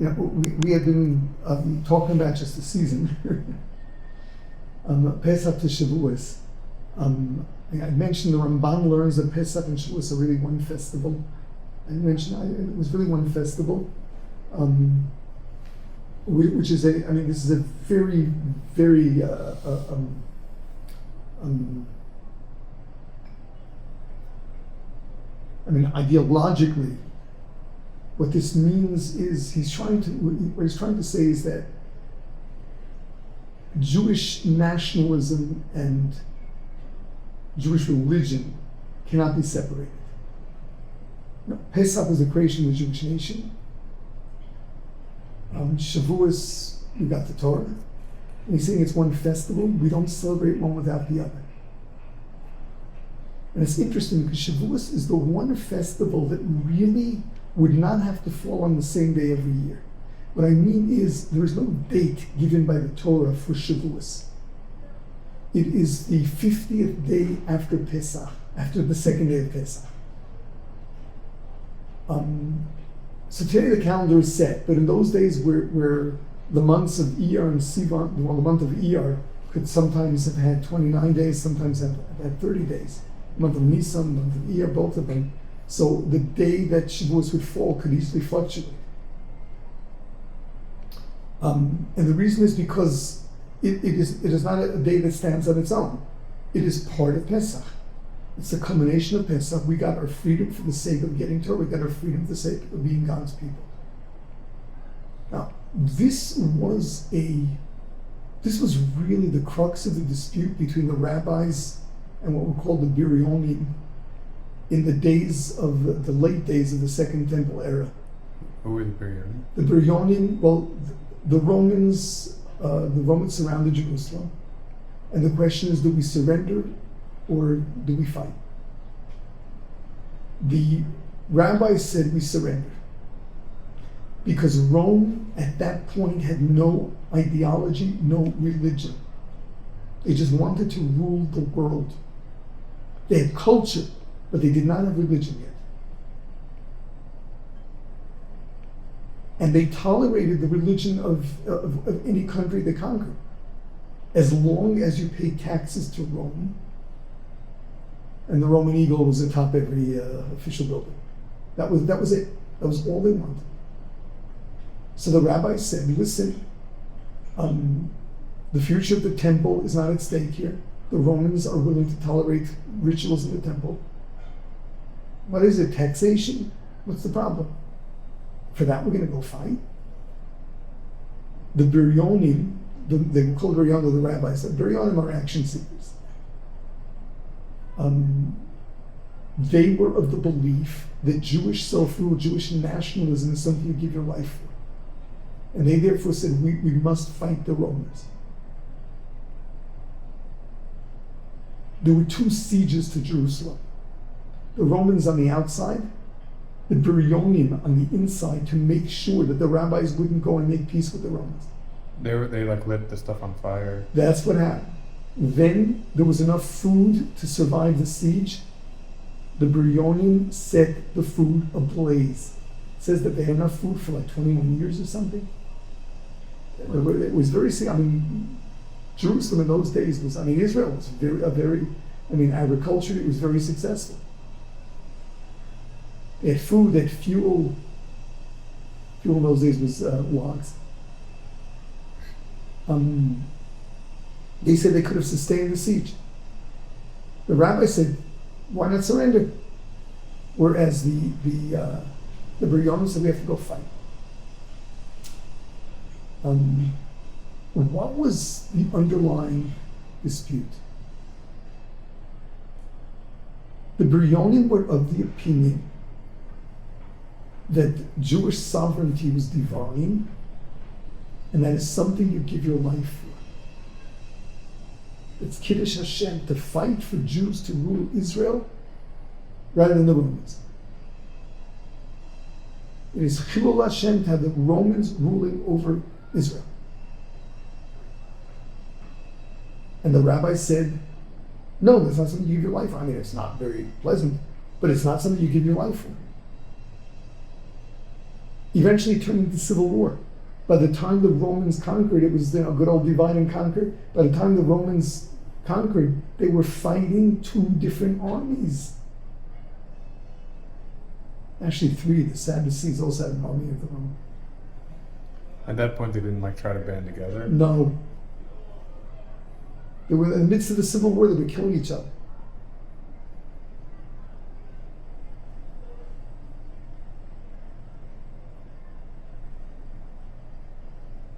we had been talking about just the season, Pesach to Shavuos. I mentioned the Ramban learns that Pesach and Shavuos are really one festival. I mentioned it was really one festival, which is this is a very, very ideologically, what this means is what he's trying to say is that Jewish nationalism and Jewish religion cannot be separated. Pesach was the creation of the Jewish nation. Shavuos, we got the Torah. And he's saying it's one festival. We don't celebrate one without the other. And it's interesting because Shavuos is the one festival that really would not have to fall on the same day every year. What I mean is there is no date given by the Torah for Shavuos. It is the 50th day after Pesach, after the second day of Pesach. So today the calendar is set, but in those days where the months of Iyar and Sivan, well, the month of Iyar could sometimes have had 29 days, sometimes have had 30 days. The month of Nisan, the month of Iyar, both of them. So the day that Shavuos would fall could easily fluctuate. And the reason is because it is not a day that stands on its own. It is part of Pesach. It's a culmination of Pesach. We got our freedom for the sake of getting Torah. We got our freedom for the sake of being God's people. Now, this was really the crux of the dispute between the rabbis and what were called the Biryonim in the days of the late days of the Second Temple era. Who were the Biryonim? The Biryonim, well, the Romans surrounded Jerusalem, and the question is, do we surrender or do we fight? The rabbis said we surrender because Rome at that point had no ideology, no religion. They just wanted to rule the world. They had culture, but they did not have religion yet. And they tolerated the religion of any country they conquered, as long as you paid taxes to Rome. And the Roman eagle was atop every official building. That was it. That was all they wanted. So the rabbis said, listen, the future of the temple is not at stake here. The Romans are willing to tolerate rituals in the temple. What is it, taxation? What's the problem? For that we're going to go fight? The Biryonim, they were called Biryonim, the rabbis said, Biryonim are action seekers. They were of the belief that Jewish self-rule, Jewish nationalism is something you give your life for. And they therefore said, we must fight the Romans. There were two sieges to Jerusalem. The Romans on the outside, the Biryonim on the inside, to make sure that the rabbis wouldn't go and make peace with the Romans. They lit the stuff on fire. That's what happened. Then there was enough food to survive the siege. The Biryonim set the food ablaze. It says that they had enough food for 21 years or something. It was very sick. Jerusalem in those days was, Israel was agriculturally it was very successful. They had food, they had fuel. Fuel in those days was logs. They said they could have sustained the siege. The rabbi said, why not surrender? Whereas the Biryonim said we have to go fight. What was the underlying dispute? The Biryonim were of the opinion that Jewish sovereignty was divine, and that is something you give your life for. It's Kiddush Hashem, to fight for Jews to rule Israel rather than the Romans. It is Chilul Hashem to have the Romans ruling over Israel. And the rabbi said, no, that's not something you give your life for. It's not very pleasant, but it's not something you give your life for. eventually turned into civil war. By the time the Romans conquered, it was a good old divide and conquer. By the time the Romans conquered, they were fighting two different armies. Actually, three. The Sadducees also had an army of their own. At that point, they didn't try to band together. No. They were in the midst of the civil war. They were killing each other.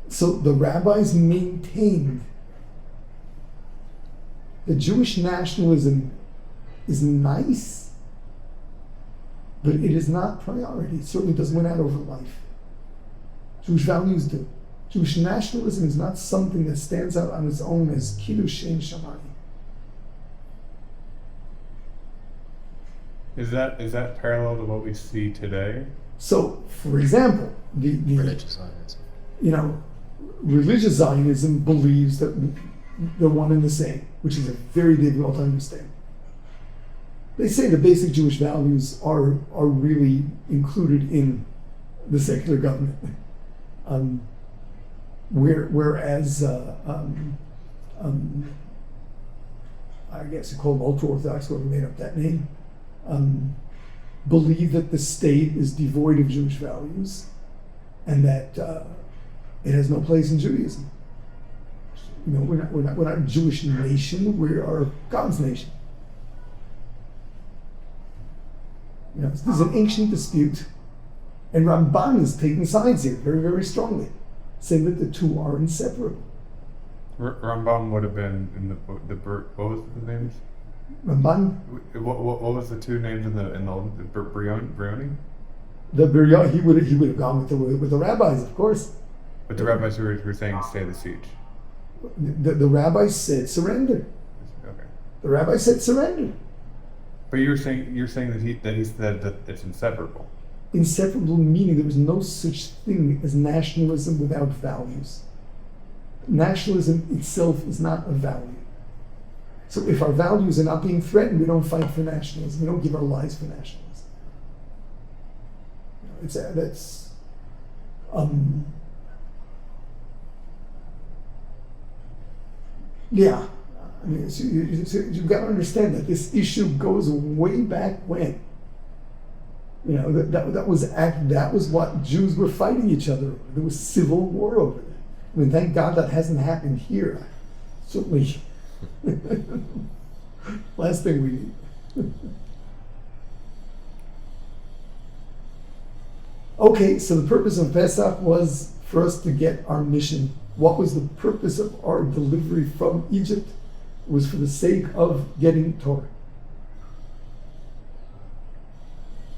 So the rabbis maintained that Jewish nationalism is nice, but it is not priority. It certainly doesn't win out over life. Jewish values do. Jewish nationalism is not something that stands out on its own as kiddush shein shamayim. Is that parallel to what we see today? So, for example, the Religious Zionism. Religious Zionism believes that they're one and the same, which is a very difficult to understand. They say the basic Jewish values are really included in the secular government. Whereas I guess you call them ultra-Orthodox, whoever made up that name, believe that the state is devoid of Jewish values and that it has no place in Judaism. We're not a Jewish nation, we are God's nation. This is an ancient dispute, and Ramban is taking sides here very, very strongly, saying that the two are inseparable. Rambam would have been in what was the names? Ramban, What was the two names in the Brioni? the Birya, he would have gone with the rabbis, of course. But the rabbis who were saying stay the siege. The rabbis said surrender. Okay. The rabbi said surrender. But you're saying that he said that it's inseparable. Inseparable meaning there was no such thing as nationalism without values. Nationalism itself is not a value. So if our values are not being threatened, we don't fight for nationalism. We don't give our lives for nationalism. Yeah. I mean, you've got to understand that this issue goes way back when. That was what Jews were fighting each other over. There was civil war over it. I mean, thank God that hasn't happened here. Certainly, last thing we need. Okay, so the purpose of Pesach was for us to get our mission. What was the purpose of our delivery from Egypt? It was for the sake of getting Torah.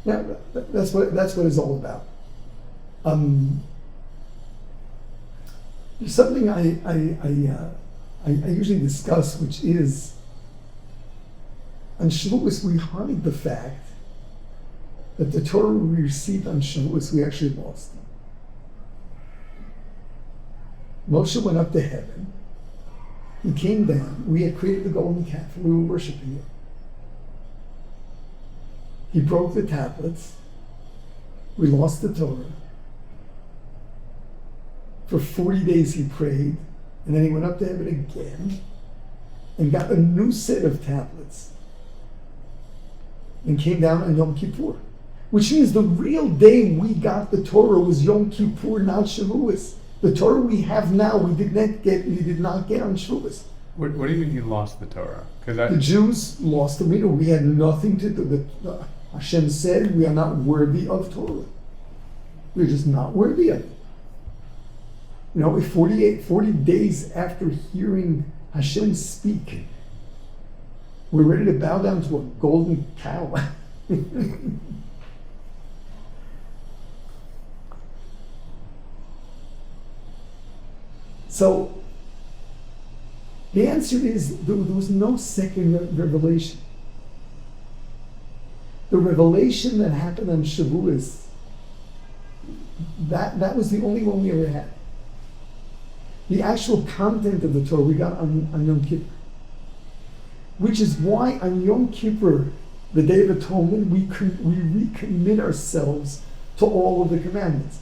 Yeah, that's what it's all about. There's something I usually discuss, which is on Shavuos we hide the fact that the Torah we received on Shavuos we actually lost. Moshe went up to heaven. He came down. We had created the golden calf and we were worshiping it. He broke the tablets. We lost the Torah. For 40 days he prayed, and then he went up to heaven again and got a new set of tablets and came down on Yom Kippur, which means the real day we got the Torah was Yom Kippur, not Shavuos. The Torah we have now, we did not get on Shavuos. What do you mean you lost the Torah? The Jews lost the Torah. We had nothing to do. Hashem said we are not worthy of Torah. We're just not worthy of it. If 40 days after hearing Hashem speak, we're ready to bow down to a golden cow. So the answer is there was no second revelation. The revelation that happened on Shavuos, that was the only one we ever had. The actual content of the Torah we got on Yom Kippur. Which is why on Yom Kippur, the Day of Atonement, we recommit ourselves to all of the commandments.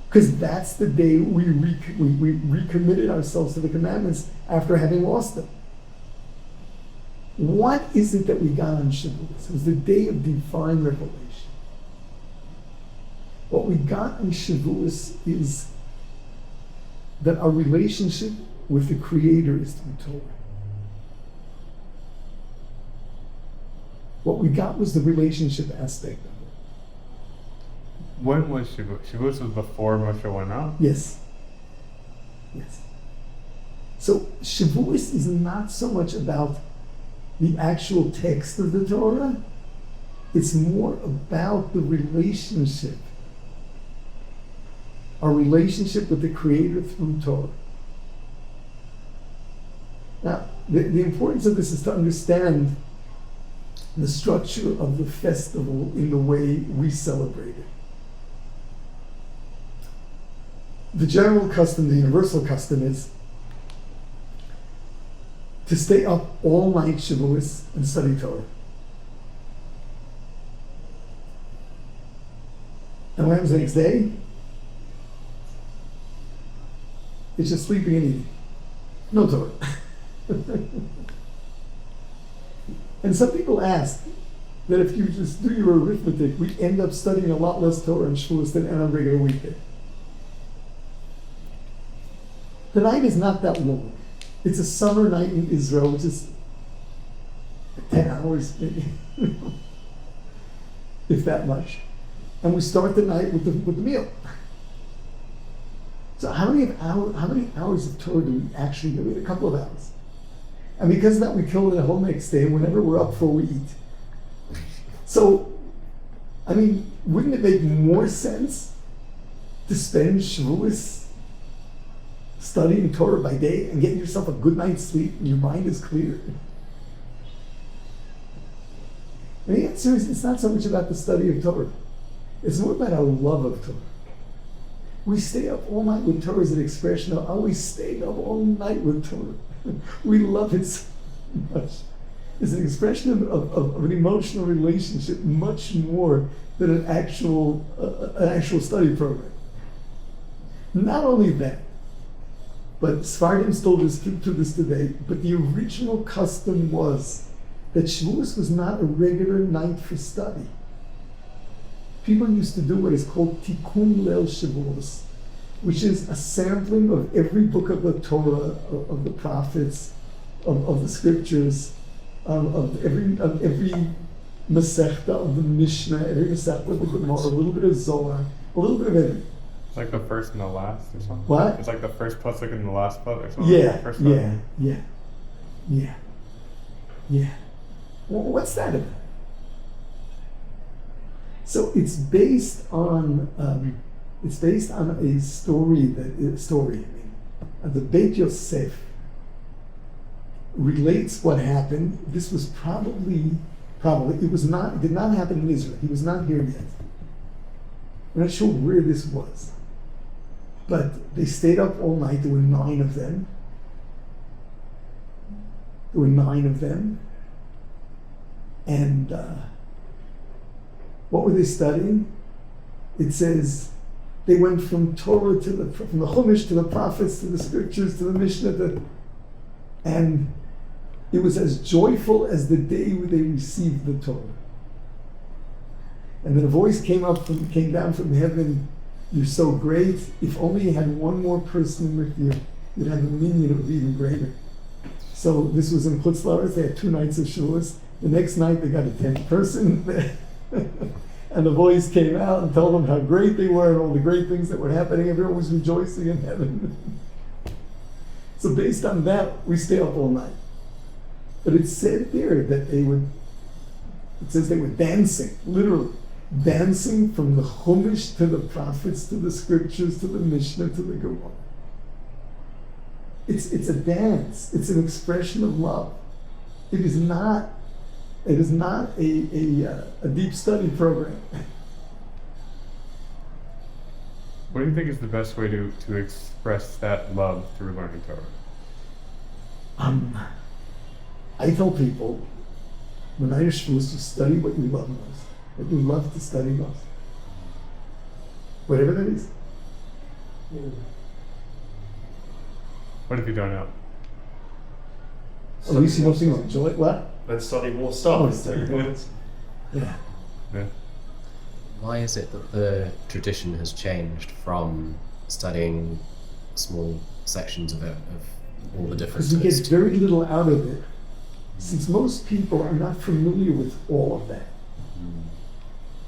Because that's the day we recommitted ourselves to the commandments after having lost them. What is it that we got on Shavuos? It was the day of divine revelation. What we got on Shavuos is that our relationship with the Creator is through Torah. What we got was the relationship aspect of it. When was Shavuos? Shavuos was before Moshe went out? Yes. Yes. So Shavuos is not so much about the actual text of the Torah. It's more about the relationship. Our relationship with the Creator through Torah. Now, the importance of this is to understand the structure of the festival in the way we celebrate it. The general custom, the universal custom is to stay up all night Shavuos and study Torah. And what happens the next day? It's just sleeping and eating. No Torah. And some people ask that if you just do your arithmetic, we end up studying a lot less Torah in Shavuos than on a regular weekday. The night is not that long. It's a summer night in Israel, which is 10 hours maybe, if that much. And we start the night with the meal. So how many hours of Torah do we actually do? We had a couple of hours. And because of that, we kill it the whole next day, and whenever we're up for, we eat. So, I mean, wouldn't it make more sense to spend Shavuos studying Torah by day and getting yourself a good night's sleep and your mind is clear? I mean, it's not so much about the study of Torah. It's more about our love of Torah. We stay up all night with Torah as an expression of, we stayed up all night with Torah. We love it so much. It's an expression of an emotional relationship much more than an actual study program. Not only that, but Sephardim still do this today, but the original custom was that Shavuos was not a regular night for study. People used to do what is called Tikkun Leil Shavuos, which is a sampling of every book of the Torah, of the prophets, of the scriptures, of every Masechta of the Mishnah, every Masechta of the Gemara, a little bit of Zohar, a little bit of everything. It's like the first and the last or something? What? It's like the first pasuk and the last pasuk or something? Yeah. Well, what's that about? So it's based on a story the Beit Yosef relates what happened. This was probably it did not happen in Israel. He was not here yet. I'm not sure where this was, but they stayed up all night. There were 9 of them. And what were they studying? It says they went from Torah from the Chumash to the prophets to the scriptures to the Mishnah, and it was as joyful as the day when they received the Torah. And then a voice came down from heaven. You're so great. If only you had one more person with you, you'd have a minyan, it would be even greater. So this was in Chutz La'aretz. They had 2 nights of Shavuos. The next night they got a 10th person. And the voice came out and told them how great they were and all the great things that were happening. Everyone was rejoicing in heaven. So based on that, we stay up all night. But it said there that they were dancing, literally. Dancing from the Chumash to the prophets, to the scriptures, to the Mishnah, to the Gemara. It's a dance. It's an expression of love. It is not a deep study program. What do you think is the best way to express that love through learning Torah? I tell people, when I was supposed to study what you love most, what you love to study most, whatever that is. What if you don't know? At least you don't think enjoy it. What? Let's study more stuff. Yeah. Yeah. Why is it that the tradition has changed from studying small sections of it, of all the different Because we get texts? very little out of it, since most people are not familiar with all of that.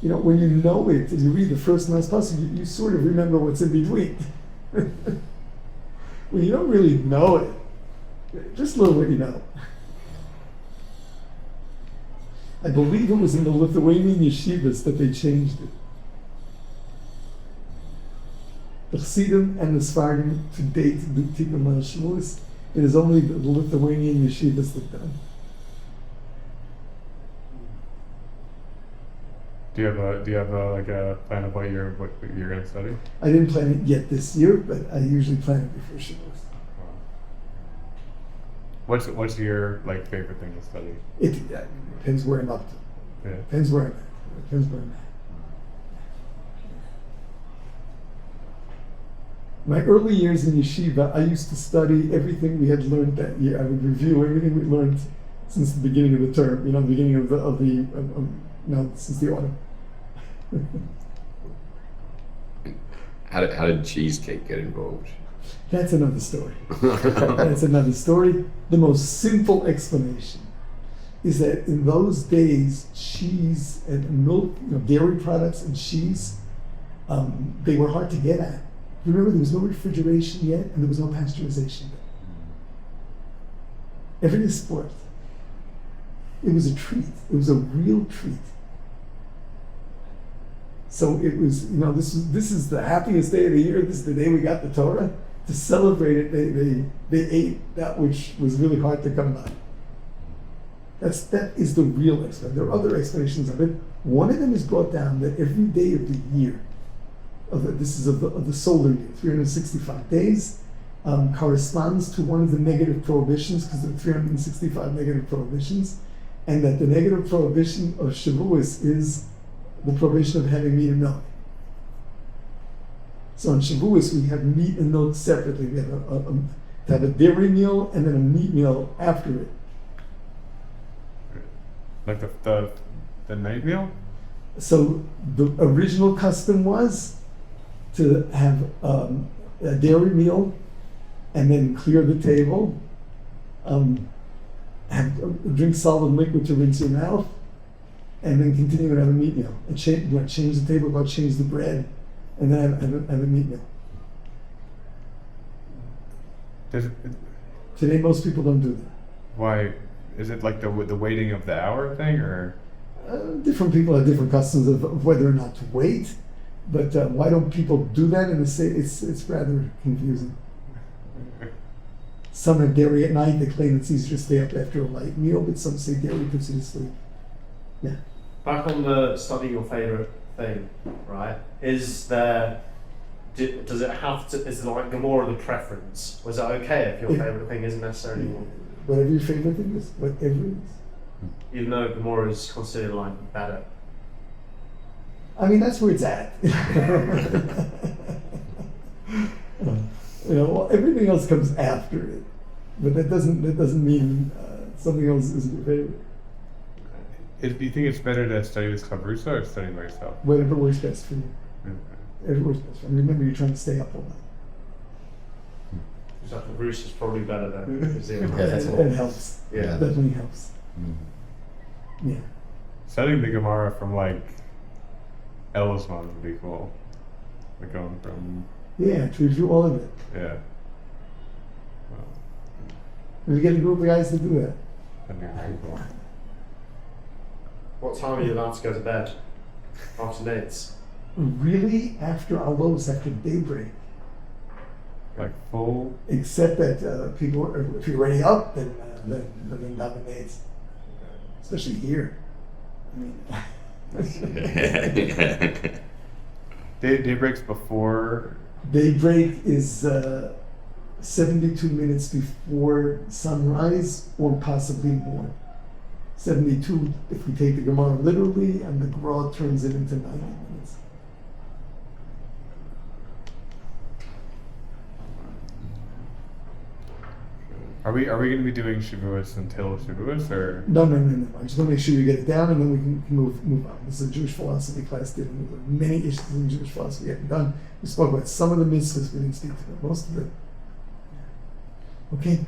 You know, when you know it and you read the first and last passage, you sort of remember what's in between. When you don't really know it, just learn what you know. I believe it was in the Lithuanian yeshivas that they changed it. The Chassidim and the Sfardim to date do deepen Shavuos. It is only the Lithuanian yeshivas that done. Do you have like a plan of what you're going to study? I didn't plan it yet this year, but I usually plan it before Shavuos. What's your like favorite thing to study? It depends where I'm up to. Yeah. Depends where I'm at. Depends where I'm at. My early years in yeshiva, I used to study everything we had learned that year. I would review everything we learned since the beginning of the term. You know, the beginning of the since the autumn. How did cheesecake get involved? That's another story. That's another story. The most simple explanation is that in those days, cheese and milk, dairy products and cheese, they were hard to get at. Remember, there was no refrigeration yet, and there was no pasteurization yet. Everything is spoiled. It was a treat. It was a real treat. So it was, this is the happiest day of the year. This is the day we got the Torah. To celebrate it, they ate that which was really hard to come by. That is the real explanation. There are other explanations of it. One of them is brought down that every day of the year, of the solar year, 365 days, corresponds to one of the negative prohibitions, because there are 365 negative prohibitions, and that the negative prohibition of Shavuos is the prohibition of having meat and milk. So on Shavuos we have meat and milk separately. We have to have a dairy meal and then a meat meal after it. Like the night meal? So the original custom was to have a dairy meal and then clear the table, drink solid liquid to rinse your mouth, and then continue and have a meat meal. And change the table, change the bread, and then have a meat meal. Today most people don't do that. Why? Is it like the waiting of the hour thing, or? Different people have different customs of whether or not to wait, but why don't people do that? And it's rather confusing. Some have dairy at night. They claim it's easier to stay up after a light meal, but some say dairy puts you to sleep. Yeah. Back on the study your favorite thing, right? Is it like Gemara the preference? Was it okay if your favorite thing isn't necessarily one? Whatever your favorite thing is, whatever it is. Even though Gemara is considered like better. I mean, that's where it's at. Everything else comes after it, but that doesn't mean something else isn't your favorite. Do you think it's better to study with Chavrusa or study by yourself? Whatever works best for you. Okay. Whatever works best for you. Remember, you're trying to stay up all night. So Bruce is probably better than It helps. Yeah. It definitely helps. Yeah. Studying the Gemara from like Elzman would be cool. Like going from. Yeah, to review all of it. Yeah. And we get a group of guys to do that. That'd be very cool. What time are you allowed to go to bed? After dates? Really, after Alos, after daybreak. Like full. Except that people, if you're already up, then dates. Especially here. I mean, Daybreak's before. Daybreak is 72 minutes before sunrise, or possibly more. 72 if we take the Gemara literally, and the Gemara turns it into 90 minutes. Are we going to be doing Shavuos until Shavuos, or No. I just want to make sure you get it down, and then we can move on. This is a Jewish philosophy class dealing with many issues in Jewish philosophy we haven't done. We spoke about some of the mitzvahs, we didn't speak to them, most of them. Okay.